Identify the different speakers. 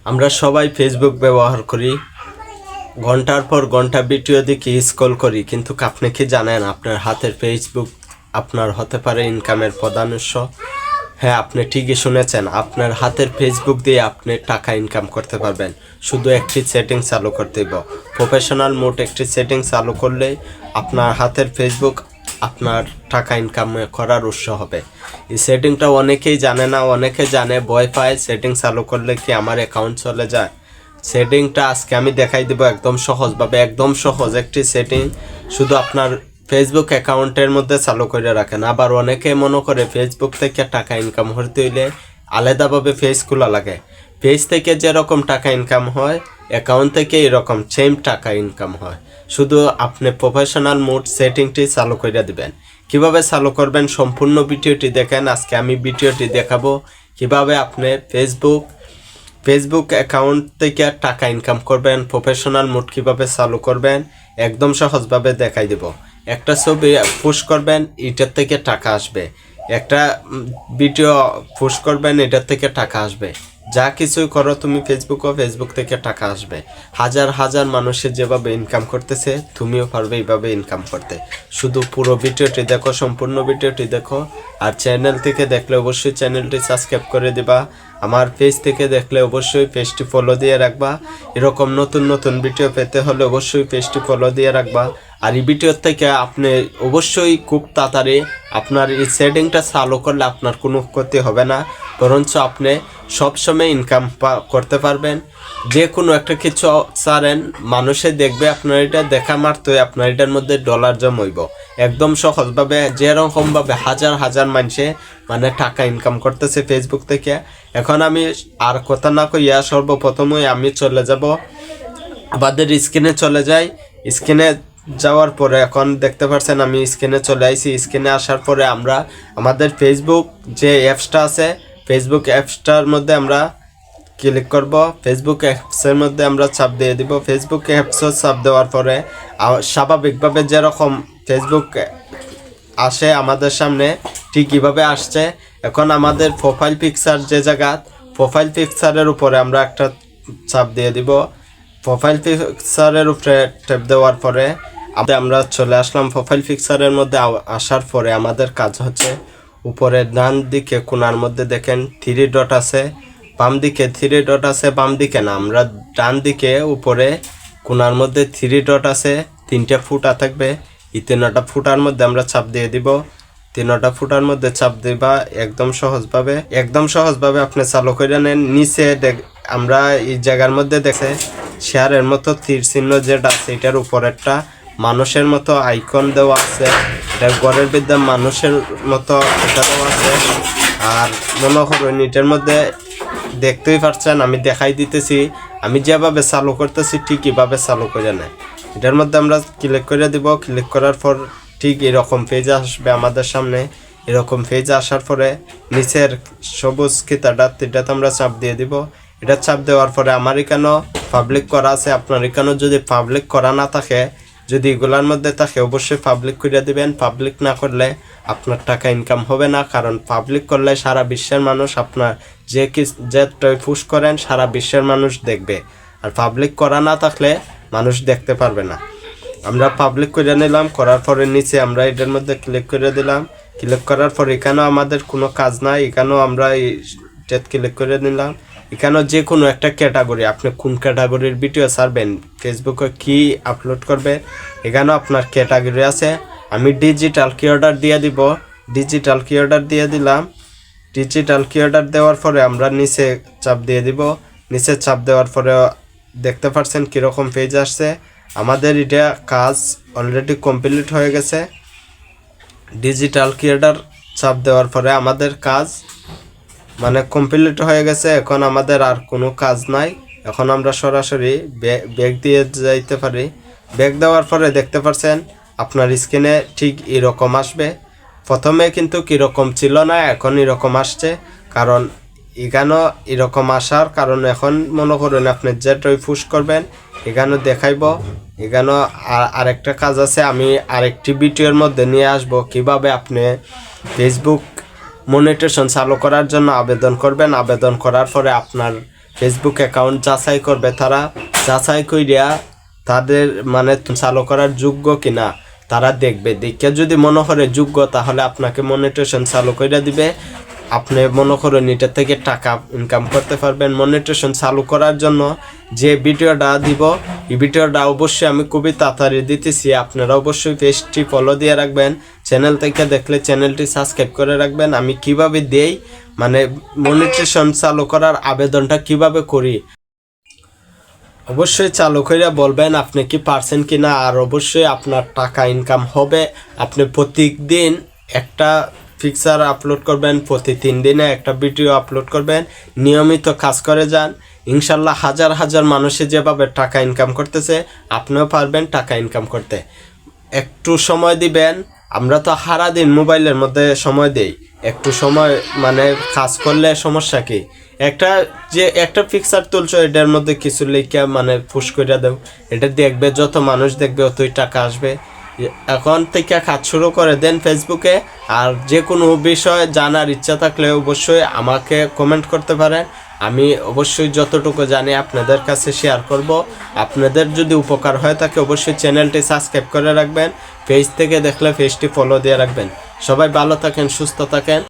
Speaker 1: আমরা সবাই ফেসবুক ব্যবহার করি, ঘন্টার পর ঘন্টা ভিডিও দেখি, স্ক্রল করি, কিন্তু আপনি কি জানেন আপনার হাতের ফেসবুক আপনার হতে পারে ইনকামের প্রধান উৎস? হ্যাঁ, আপনি ঠিকই শুনেছেন, আপনার হাতের ফেসবুক দিয়ে আপনি টাকা ইনকাম করতে পারবেন। শুধু একটি সেটিং চালু করতে হবে, প্রফেশনাল মোড একটি সেটিং চালু করলেই আপনার হাতের ফেসবুক আপনার টাকা ইনকাম করার উৎস হবে। এই সেটিংটা অনেকেই জানে না, অনেকে জানে ভয় পায় সেটিং চালু করলে কি আমার অ্যাকাউন্ট চলে যায়। সেটিংটা আজকে আমি দেখাই দেবো একদম সহজভাবে, একদম সহজ একটি সেটিং, শুধু আপনার ফেসবুক অ্যাকাউন্টের মধ্যে চালু করে রাখেন। আবার অনেকে মনে করে ফেসবুক থেকে টাকা ইনকাম করতে হইলে আলাদাভাবে পেজ খোলা লাগে। পেজ থেকে যেরকম টাকা ইনকাম হয়, অ্যাকাউন্ট থেকে এরকম সেম টাকা ইনকাম হয়। শুধু আপনি প্রফেশনাল মোড সেটিংটি চালু করে দিবেন। কিভাবে চালু করবেন সম্পূর্ণ ভিডিওটি দেখেন। আজকে আমি ভিডিওটি দেখাবো কিভাবে আপনি ফেসবুক অ্যাকাউন্ট থেকে টাকা ইনকাম করবেন, প্রফেশনাল মোড কীভাবে চালু করবেন, একদম সহজভাবে দেখাই দেব। একটা ছবি পোস্ট করবেন, এটার থেকে টাকা আসবে। একটা ভিডিও পোস্ট করবেন, এটার থেকে টাকা আসবে। যা কিছুই করো তুমি ফেসবুক থেকে টাকা আসবে। হাজার হাজার মানুষের যেভাবে ইনকাম করতেছে, তুমিও পারবে এইভাবে ইনকাম করতে। শুধু পুরো ভিডিওটি দেখো, সম্পূর্ণ ভিডিওটি দেখো। আর চ্যানেল থেকে দেখলে অবশ্যই চ্যানেলটি সাবস্ক্রাইব করে দিবা। আমার পেজ থেকে দেখলে অবশ্যই পেজটি ফলো দিয়ে রাখবা। এরকম নতুন নতুন ভিডিও পেতে হলে অবশ্যই পেজটি ফলো দিয়ে রাখবা। আর এই ভিডিও থেকে আপনি অবশ্যই খুব তাড়াতাড়ি আপনার এই সেটিংটা চালু করলে আপনার কোনো ক্ষতি হবে না, বরঞ্চ আপনি সবসময় ইনকাম করতে পারবেন। যে কোনো একটা কিছু ছাড়েন, মানুষে দেখবে আপনার এটা দেখা মাত্রই আপনার এটার মধ্যে ডলার জমাইব। একদম সহজভাবে যেরকমভাবে হাজার হাজার মানুষে টাকা ইনকাম করতেছে ফেসবুক থেকে। এখন আমি আর কথা না কইয়া সর্বপ্রথমই আমি চলে যাব আমাদের স্ক্রিনে চলে যাই। স্ক্রিনে যাওয়ার পরে এখন দেখতে পাচ্ছেন আমি স্ক্রিনে চলে আইছি। স্ক্রিনে আসার পরে আমরা আমাদের ফেসবুক যে অ্যাপসটা আছে, ফেসবুক অ্যাপসটার মধ্যে আমরা ক্লিক করব। ফেসবুক অ্যাপসের মধ্যে আমরা চাপ দিয়ে দিব। ফেসবুক অ্যাপসও চাপ দেওয়ার পরে স্বাভাবিকভাবে যেরকম ফেসবুক আসে আমাদের সামনে, ঠিক কীভাবে আসছে। এখন আমাদের প্রোফাইল পিকচার যে জায়গা, প্রোফাইল পিকচারের উপরে আমরা একটা চাপ দিয়ে দিব। প্রোফাইল পিকচারের উপরে ট্যাপ দেওয়ার পরে আমরা চলে আসলাম প্রোফাইল পিকচারের মধ্যে। আসার পরে আমাদের কাজ হচ্ছে উপরে ডান দিকে কোণার মধ্যে দেখেন 3 ডট আছে, বাম দিকে 3 ডট আছে, বাম দিকে না, আমরা ডান দিকে উপরে কোণার মধ্যে 3 ডট আছে, 3টা ফুটা থাকবে। এই 3টা ফুটার মধ্যে আমরা চাপ দিয়ে দিব। 3টা ফুটার মধ্যে চাপ দিবা। একদম সহজভাবে আপনি চালু করে নেন। নিচে আমরা এই জায়গার মধ্যে দেখে শেয়ারের মতো তীর চিহ্ন যেটা আছে, এটার উপর একটা মানুষের মতো আইকন দেওয়া আছে। এটা ঘরের বিদ্যা মানুষের মতো এটা দেওয়া আছে। আর মনে করেন এটার মধ্যে দেখতেই পাচ্ছেন, আমি দেখাই দিতেছি, আমি যেভাবে চালু করতেছি ঠিক এভাবে চালু করে নেয়। এটার মধ্যে আমরা ক্লিক করে দিব। ক্লিক করার পর ঠিক এরকম পেজ আসবে আমাদের সামনে। এরকম পেজ আসার পরে নিচের সবুজ এটাতে আমরা চাপ দিয়ে দিব। এটা চাপ দেওয়ার পরে আমার এখানেও পাবলিক করা আছে। আপনার এখানেও যদি পাবলিক করা না থাকে, যদি এগুলোর মধ্যে থাকে, অবশ্যই পাবলিক করে দিবেন। পাবলিক না করলে আপনার টাকা ইনকাম হবে না, কারণ পাবলিক করলে সারা বিশ্বের মানুষ আপনার যে পোস্ট করেন সারা বিশ্বের মানুষ দেখবে। আর পাবলিক করা না থাকলে মানুষ দেখতে পারবে না। আমরা পাবলিক করে নিলাম। করার পরে নিচে আমরা এটার মধ্যে ক্লিক করে দিলাম। ক্লিক করার পর এখানেও আমাদের কোনো কাজ নাই, এখানেও আমরা এটা ক্লিক করে নিলাম। এখানেও যে কোনো একটা ক্যাটাগরি, আপনি কোন ক্যাটাগরির ভিডিও ছাড়বেন, ফেসবুকে কি আপলোড করবে, এখানেও আপনার ক্যাটাগরি আছে। আমি ডিজিটাল কিওয়ার্ড দিয়ে দিব। ডিজিটাল কিওয়ার্ড দিয়ে দিলাম। ডিজিটাল কিওয়ার্ড দেওয়ার পরে আমরা নিচে চাপ দিয়ে দিব। নিচে চাপ দেওয়ার পরে দেখতে পাচ্ছেন কীরকম পেজ আসছে। আমাদের এটা কাজ অলরেডি কমপ্লিট হয়ে গেছে। ডিজিটাল কিওয়ার্ড চাপ দেওয়ার পরে আমাদের কাজ কমপ্লিট হয়ে গেছে। এখন আমাদের আর কোনো কাজ নাই। এখন আমরা সরাসরি ব্যাক দিয়ে যাইতে পারি। ব্যাক দেওয়ার পরে দেখতে পাচ্ছেন আপনার স্ক্রিনে ঠিক এরকম আসবে। প্রথমে কিন্তু কীরকম ছিল না, এখন এরকম আসছে। কারণ এখানেও এরকম আসার কারণ এখন মনে করেন আপনি যেটাই পুশ করবেন এখানেও দেখাইব। এখানেও আরেকটা কাজ আছে, আমি আরেকটি ভিডিওর মধ্যে নিয়ে আসব কিভাবে আপনি ফেসবুক মনিটাইজেশন চালু করার জন্য আবেদন করবেন। আবেদন করার পরে আপনার ফেসবুক অ্যাকাউন্ট যাচাই করবে, তারা যাচাই কইরা তাদের মানে চালু করার যোগ্য কিনা তারা দেখবে। দেখে যদি মনে করে যোগ্য, তাহলে আপনাকে মনিটাইজেশন চালু করে দিবে। আপনি মনে করেন এটা থেকে টাকা ইনকাম করতে পারবেন। মনিটাইজেশন চালু করার জন্য যে ভিডিওটা দিব, এই ভিডিওটা অবশ্যই আমি খুবই তাড়াতাড়ি দিতেছি। আপনারা অবশ্যই পেজটি ফলো দিয়ে রাখবেন। চ্যানেল থেকে দেখলে চ্যানেলটি সাবস্ক্রাইব করে রাখবেন। আমি কিভাবে দেই, মানে মনিটাইজেশন চালু করার আবেদনটা কিভাবে করি, অবশ্যই চালু করে বলবেন আপনি কি পারছেন কিনা। আর অবশ্যই আপনার টাকা ইনকাম হবে। আপনি প্রত্যেকদিন একটা পিকচার আপলোড করবেন, প্রতি 3 দিনে একটা ভিডিও আপলোড করবেন, নিয়মিত কাজ করে যান। ইনশাল্লাহ হাজার হাজার মানুষে যেভাবে টাকা ইনকাম করতেছে, আপনিও পারবেন টাকা ইনকাম করতে। একটু সময় দিবেন। আমরা তো সারাদিন মোবাইলের মধ্যে সময় দেই, একটু সময় মানে কাজ করলে সমস্যা কি? একটা পিকচার তুলছো, এটার মধ্যে কিছু লিখে মানে পুশ করে দাও, এটা দেখবে, যত মানুষ দেখবে অতই টাকা আসবে। এখন থেকে কাজ শুরু করে দেন ফেসবুকে। আর যে কোনো বিষয় জানার ইচ্ছা থাকলে অবশ্যই আমাকে কমেন্ট করতে পারেন। আমি অবশ্যই যতটুকু জানি আপনাদের কাছে শেয়ার করব। আপনাদের যদি উপকার হয়ে থাকে অবশ্যই চ্যানেলটি সাবস্ক্রাইব করে রাখবেন। পেজ থেকে দেখলে পেজটি ফলো দিয়ে রাখবেন। সবাই ভালো থাকেন, সুস্থ থাকেন।